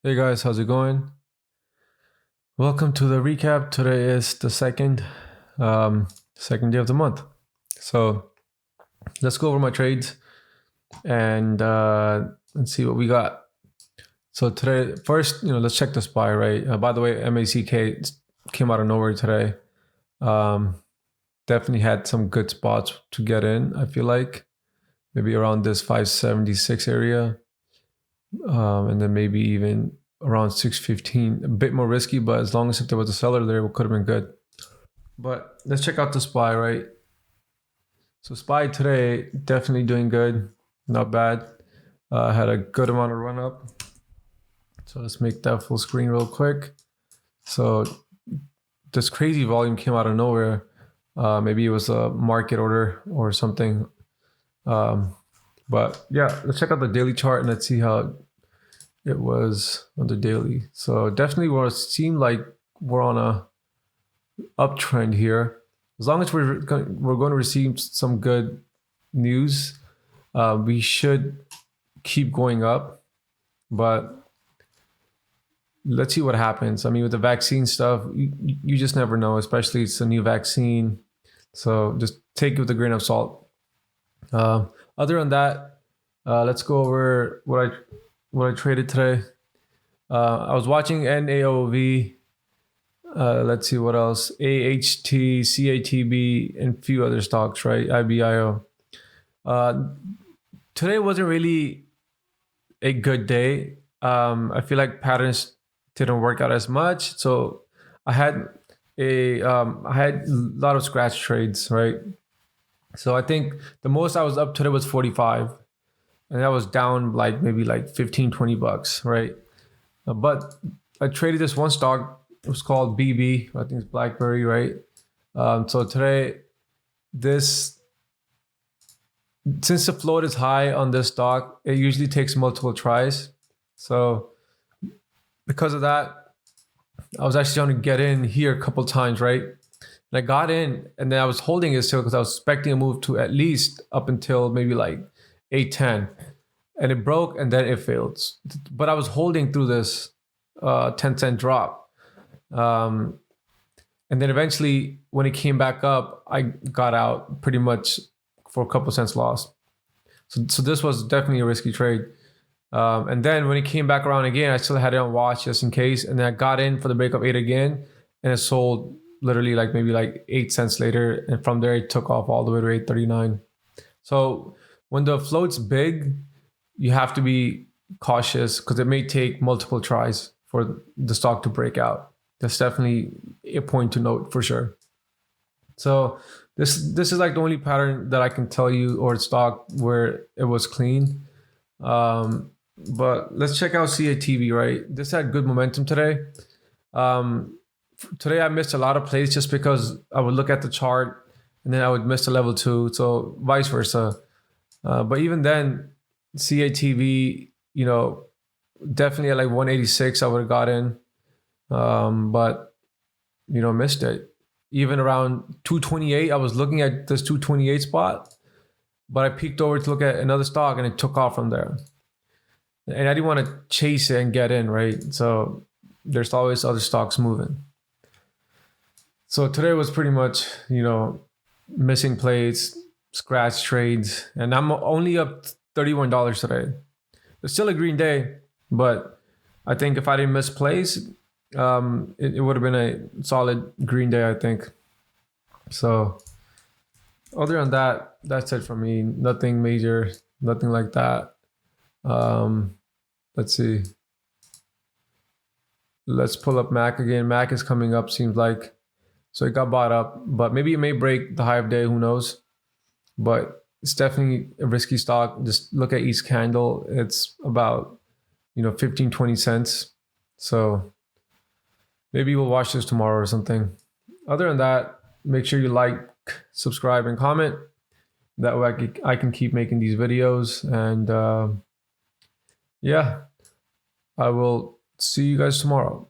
Hey guys, how's it going? Welcome to the recap. Today is the second day of the month. So let's go over my trades and let's see what we got. So today, first, let's check the SPY, right? By the way, MACK came out of nowhere today. Definitely had some good spots to get in. I feel like maybe around this 576 area, and then maybe even around 615, a bit more risky, but as long as if there was a seller there, it could have been good. But let's check out the SPY, right? So SPY today, definitely doing good, not bad. Had a good amount of run up. So let's make that full screen real quick. So this crazy volume came out of nowhere. Maybe it was a market order or something. But yeah, let's check out the daily chart and let's see how it was on the daily. So definitely seem like we're on a uptrend here. As long as we're going to receive some good news, we should keep going up. But let's see what happens. I mean, with the vaccine stuff, you just never know, especially it's a new vaccine. So just take it with a grain of salt. Other than that, let's go over what I traded today. I was watching NAOV. Let's see what else. AHT, CATB, and a few other stocks, right? IBIO. Today wasn't really a good day. I feel like patterns didn't work out as much. So I had a lot of scratch trades, right? So I think the most I was up today was 45. And that was down maybe 15, 20 bucks, right? But I traded this one stock. It was called BB. I think it's BlackBerry, right? So today, since the float is high on this stock, it usually takes multiple tries. So because of that, I was actually trying to get in here a couple times, right? And I got in, and then I was holding it still because I was expecting a move to at least up until maybe 810, and it broke and then it failed. But I was holding through this 10-cent drop. And then eventually when it came back up, I got out pretty much for a couple cents loss. So this was definitely a risky trade. And then when it came back around again, I still had it on watch just in case. And then I got in for the break of 8 again, and it sold literally maybe 8 cents later. And from there, it took off all the way to 839. So when the float's big, you have to be cautious because it may take multiple tries for the stock to break out. That's definitely a point to note for sure. So this is the only pattern that I can tell you, or stock where it was clean. But let's check out CATV, right? This had good momentum today. Today I missed a lot of plays just because I would look at the chart and then I would miss the level 2. So vice versa. But even then, CATV, definitely at 186, I would have got in. But, missed it. Even around 228, I was looking at this 228 spot, but I peeked over to look at another stock and it took off from there. And I didn't want to chase it and get in, right? So there's always other stocks moving. So today was pretty much, missing plays, scratch trades, and I'm only up $31 today. It's still a green day, but I think if I didn't miss plays, it would have been a solid green day, I think. So other than that, that's it for me. Nothing major, nothing like that. Let's see. Let's pull up MACK again. MACK is coming up, seems like. So it got bought up, but maybe it may break the high of day, who knows? But it's definitely a risky stock. Just look at each candle. It's about, 15, 20 cents. So maybe we'll watch this tomorrow or something. Other than that, make sure you like, subscribe, and comment. That way I can keep making these videos. And yeah, I will see you guys tomorrow.